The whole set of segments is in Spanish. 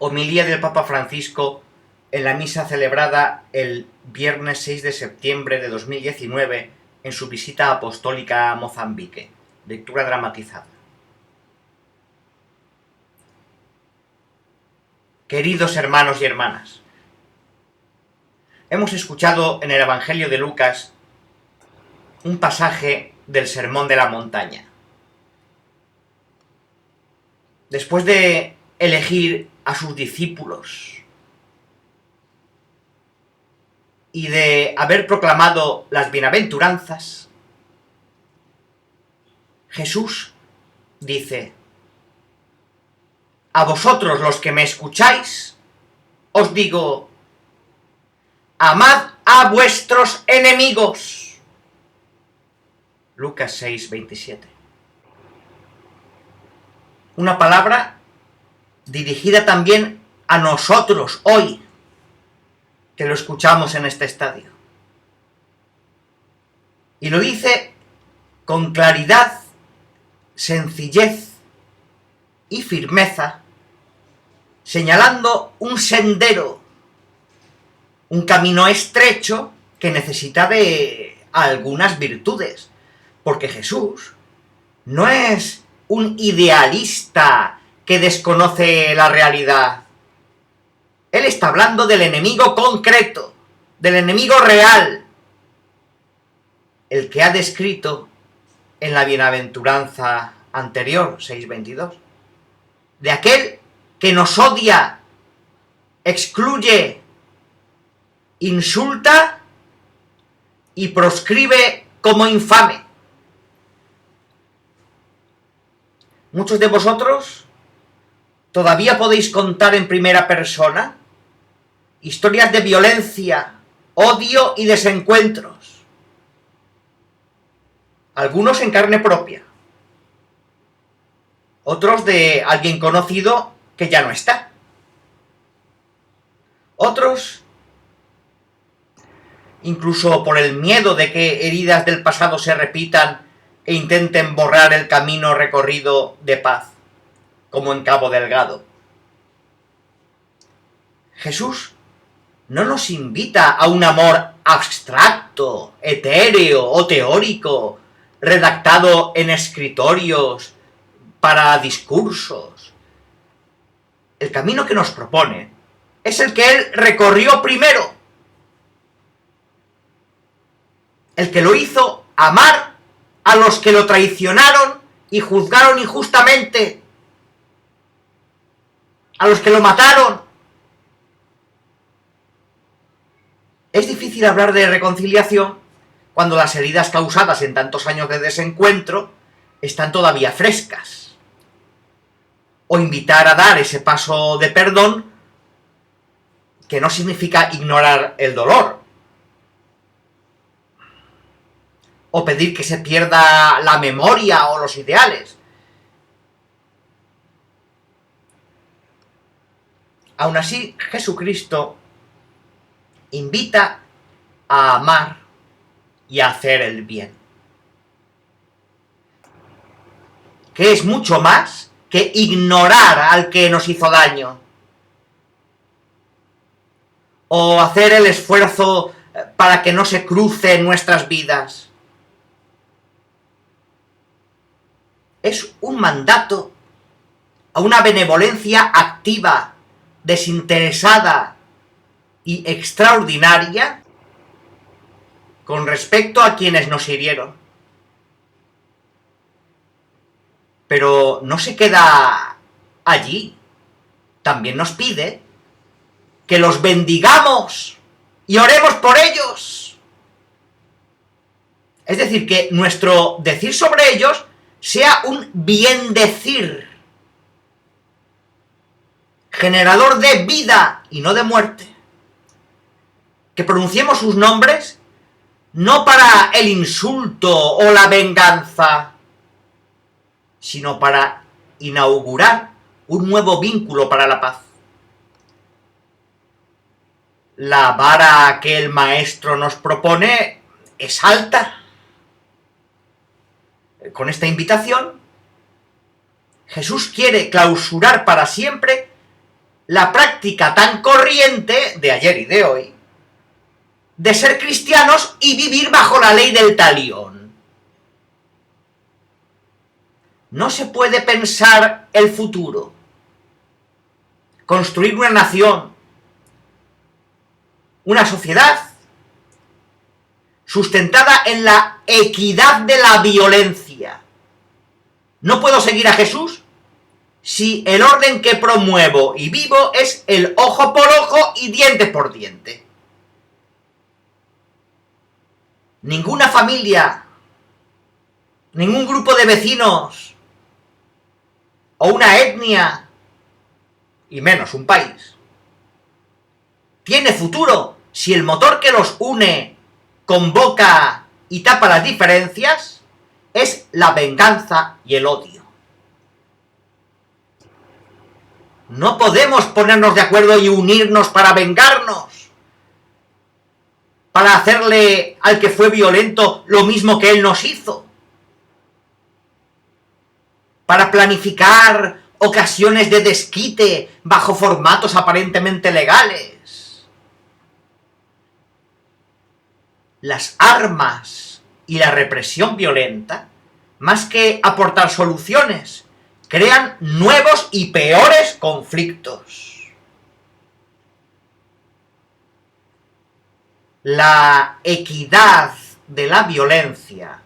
Homilía del Papa Francisco en la misa celebrada el viernes 6 de septiembre de 2019 en su visita apostólica a Mozambique. Lectura dramatizada. Queridos hermanos y hermanas, hemos escuchado en el Evangelio de Lucas un pasaje del Sermón de la Montaña. Después de elegir a sus discípulos y de haber proclamado las bienaventuranzas, Jesús dice: a vosotros los que me escucháis, os digo, amad a vuestros enemigos. Lucas 6, 27. Una palabra dirigida también a nosotros hoy, que lo escuchamos en este estadio. Y lo dice con claridad, sencillez y firmeza, señalando un sendero, un camino estrecho que necesita de algunas virtudes, porque Jesús no es un idealista que desconoce la realidad. Él está hablando del enemigo concreto, del enemigo real, el que ha descrito en la bienaventuranza anterior, 6:22, de aquel que nos odia, excluye, insulta y proscribe como infame. Muchos de vosotros todavía podéis contar en primera persona historias de violencia, odio y desencuentros. Algunos en carne propia, otros de alguien conocido que ya no está. Otros, incluso por el miedo de que heridas del pasado se repitan e intenten borrar el camino recorrido de paz, como en Cabo Delgado. Jesús no nos invita a un amor abstracto, etéreo o teórico, redactado en escritorios para discursos. El camino que nos propone es el que Él recorrió primero, el que lo hizo amar a los que lo traicionaron y juzgaron injustamente, a los que lo mataron. Es difícil hablar de reconciliación cuando las heridas causadas en tantos años de desencuentro están todavía frescas. O invitar a dar ese paso de perdón, que no significa ignorar el dolor. O pedir que se pierda la memoria o los ideales. Aún así, Jesucristo invita a amar y a hacer el bien, que es mucho más que ignorar al que nos hizo daño, o hacer el esfuerzo para que no se cruce en nuestras vidas. Es un mandato a una benevolencia activa, desinteresada y extraordinaria con respecto a quienes nos hirieron. Pero no se queda allí. También nos pide que los bendigamos y oremos por ellos. Es decir, que nuestro decir sobre ellos sea un bien decir, generador de vida y no de muerte. Que pronunciemos sus nombres no para el insulto o la venganza, sino para inaugurar un nuevo vínculo para la paz. La vara que el Maestro nos propone es alta. Con esta invitación, Jesús quiere clausurar para siempre la práctica tan corriente de ayer y de hoy de ser cristianos y vivir bajo la ley del talión. No se puede pensar el futuro, construir una nación, una sociedad sustentada en la equidad de la violencia. No puedo seguir a Jesús si el orden que promuevo y vivo es el ojo por ojo y diente por diente. Ninguna familia, ningún grupo de vecinos o una etnia, y menos un país, tiene futuro si el motor que los une, convoca y tapa las diferencias es la venganza y el odio. No podemos ponernos de acuerdo y unirnos para vengarnos, para hacerle al que fue violento lo mismo que él nos hizo, para planificar ocasiones de desquite bajo formatos aparentemente legales. Las armas y la represión violenta, más que aportar soluciones, crean nuevos y peores conflictos. La equidad de la violencia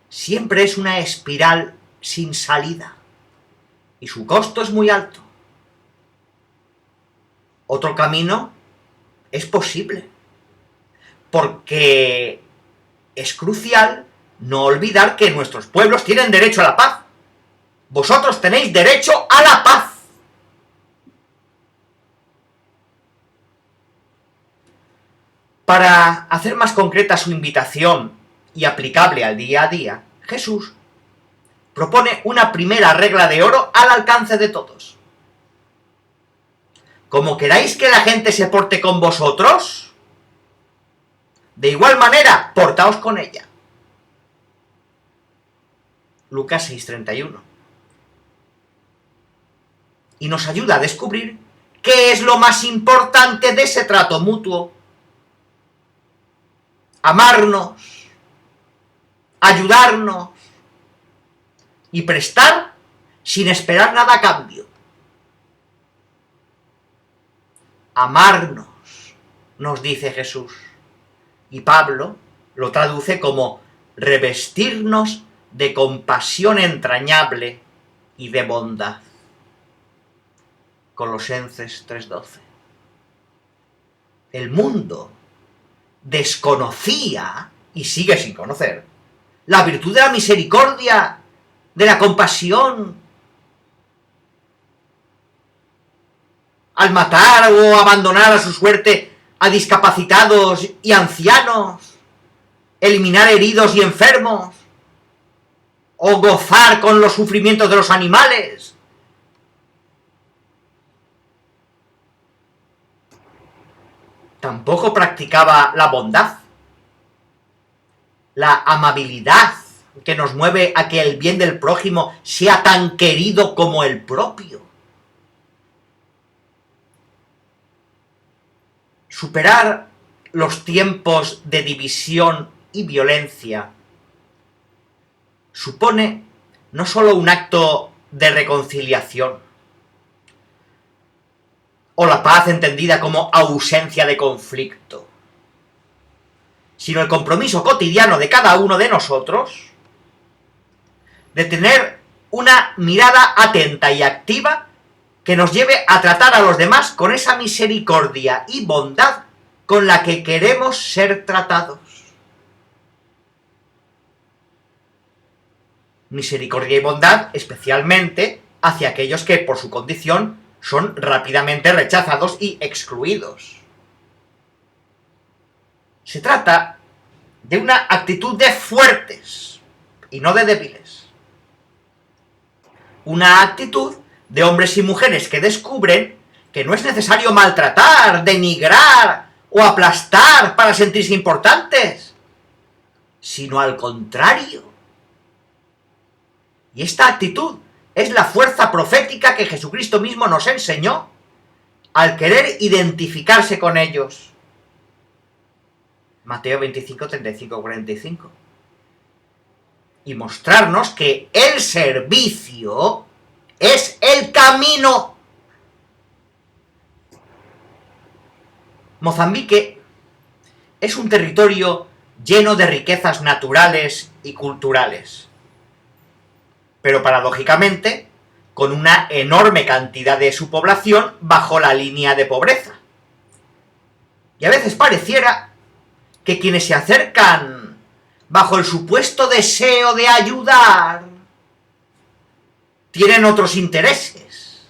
siempre es una espiral sin salida y su costo es muy alto. Otro camino es posible, porque es crucial no olvidar que nuestros pueblos tienen derecho a la paz. Vosotros tenéis derecho a la paz. Para hacer más concreta su invitación y aplicable al día a día, Jesús propone una primera regla de oro al alcance de todos. Como queráis que la gente se porte con vosotros, de igual manera, portaos con ella. Lucas 6:31. Y nos ayuda a descubrir qué es lo más importante de ese trato mutuo. Amarnos, ayudarnos y prestar sin esperar nada a cambio. Amarnos, nos dice Jesús. Y Pablo lo traduce como revestirnos de compasión entrañable y de bondad. Colosenses 3:12. El mundo desconocía, y sigue sin conocer, la virtud de la misericordia, de la compasión. Al matar o abandonar a su suerte a discapacitados y ancianos, eliminar heridos y enfermos, o gozar con los sufrimientos de los animales. Tampoco practicaba la bondad, la amabilidad que nos mueve a que el bien del prójimo sea tan querido como el propio. Superar los tiempos de división y violencia supone no solo un acto de reconciliación, o la paz entendida como ausencia de conflicto, sino el compromiso cotidiano de cada uno de nosotros de tener una mirada atenta y activa que nos lleve a tratar a los demás con esa misericordia y bondad con la que queremos ser tratados. Misericordia y bondad especialmente hacia aquellos que por su condición son rápidamente rechazados y excluidos. Se trata de una actitud de fuertes y no de débiles. Una actitud de hombres y mujeres que descubren que no es necesario maltratar, denigrar o aplastar para sentirse importantes, sino al contrario. Y esta actitud es la fuerza profética que Jesucristo mismo nos enseñó al querer identificarse con ellos. Mateo 25, 35, 45. Y mostrarnos que el servicio es el camino. Mozambique es un territorio lleno de riquezas naturales y culturales, pero paradójicamente con una enorme cantidad de su población bajo la línea de pobreza. Y a veces pareciera que quienes se acercan bajo el supuesto deseo de ayudar tienen otros intereses.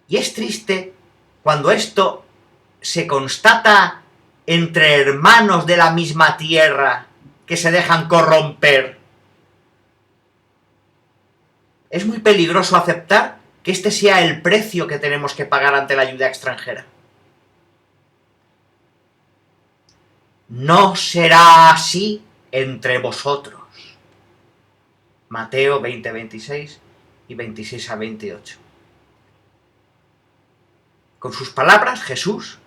Y es triste cuando esto se constata entre hermanos de la misma tierra que se dejan corromper. Es muy peligroso aceptar que este sea el precio que tenemos que pagar ante la ayuda extranjera. No será así entre vosotros. Mateo 20, 26 y 26 a 28. Con sus palabras, Jesús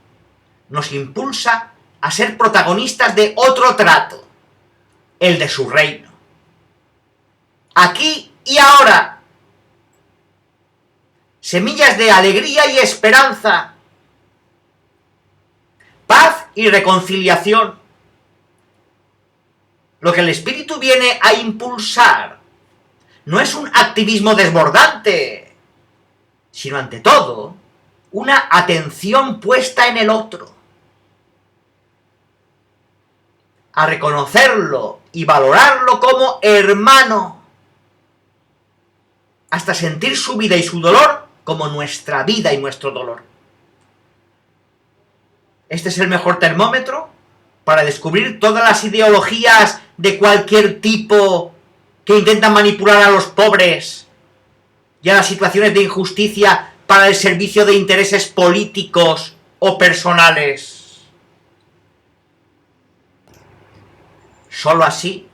nos impulsa a ser protagonistas de otro trato, el de su reino. Aquí y ahora. Semillas de alegría y esperanza, paz y reconciliación. Lo que el Espíritu viene a impulsar no es un activismo desbordante, sino ante todo una atención puesta en el otro, a reconocerlo y valorarlo como hermano, hasta sentir su vida y su dolor como nuestra vida y nuestro dolor. Este es el mejor termómetro para descubrir todas las ideologías de cualquier tipo que intentan manipular a los pobres y a las situaciones de injusticia para el servicio de intereses políticos o personales. Solo así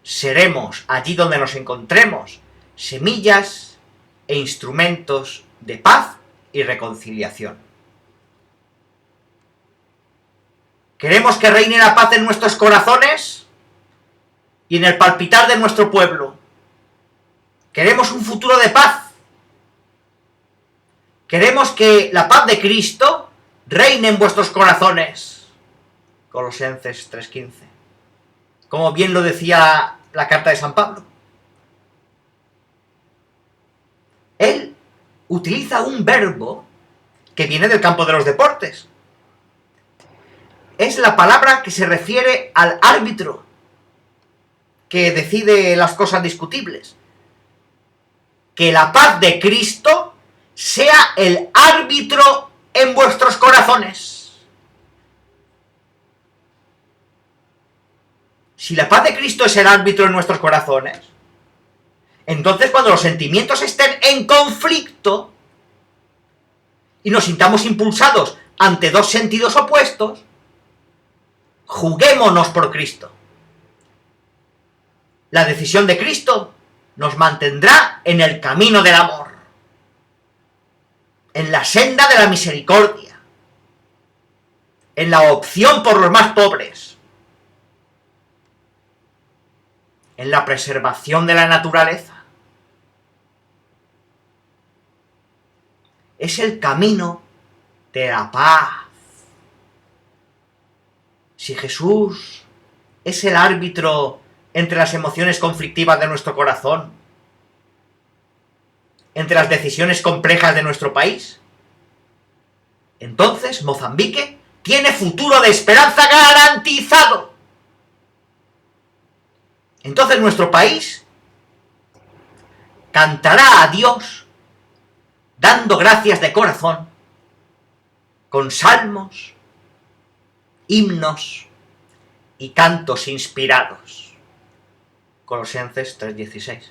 seremos, allí donde nos encontremos, semillas e instrumentos de paz y reconciliación. ¿Queremos que reine la paz en nuestros corazones y en el palpitar de nuestro pueblo? ¿Queremos un futuro de paz? ¿Queremos que la paz de Cristo reine en vuestros corazones? Colosenses 3:15. Como bien lo decía la carta de San Pablo. Él utiliza un verbo que viene del campo de los deportes. Es la palabra que se refiere al árbitro que decide las cosas discutibles. Que la paz de Cristo sea el árbitro en vuestros corazones. Si la paz de Cristo es el árbitro en nuestros corazones, entonces cuando los sentimientos estén en conflicto y nos sintamos impulsados ante dos sentidos opuestos, juguémonos por Cristo. La decisión de Cristo nos mantendrá en el camino del amor, en la senda de la misericordia, en la opción por los más pobres, en la preservación de la naturaleza. Es el camino de la paz. Si Jesús es el árbitro entre las emociones conflictivas de nuestro corazón, entre las decisiones complejas de nuestro país, entonces Mozambique tiene futuro de esperanza garantizado. Entonces nuestro país cantará a Dios dando gracias de corazón, con salmos, himnos y cantos inspirados. Colosenses 3:16.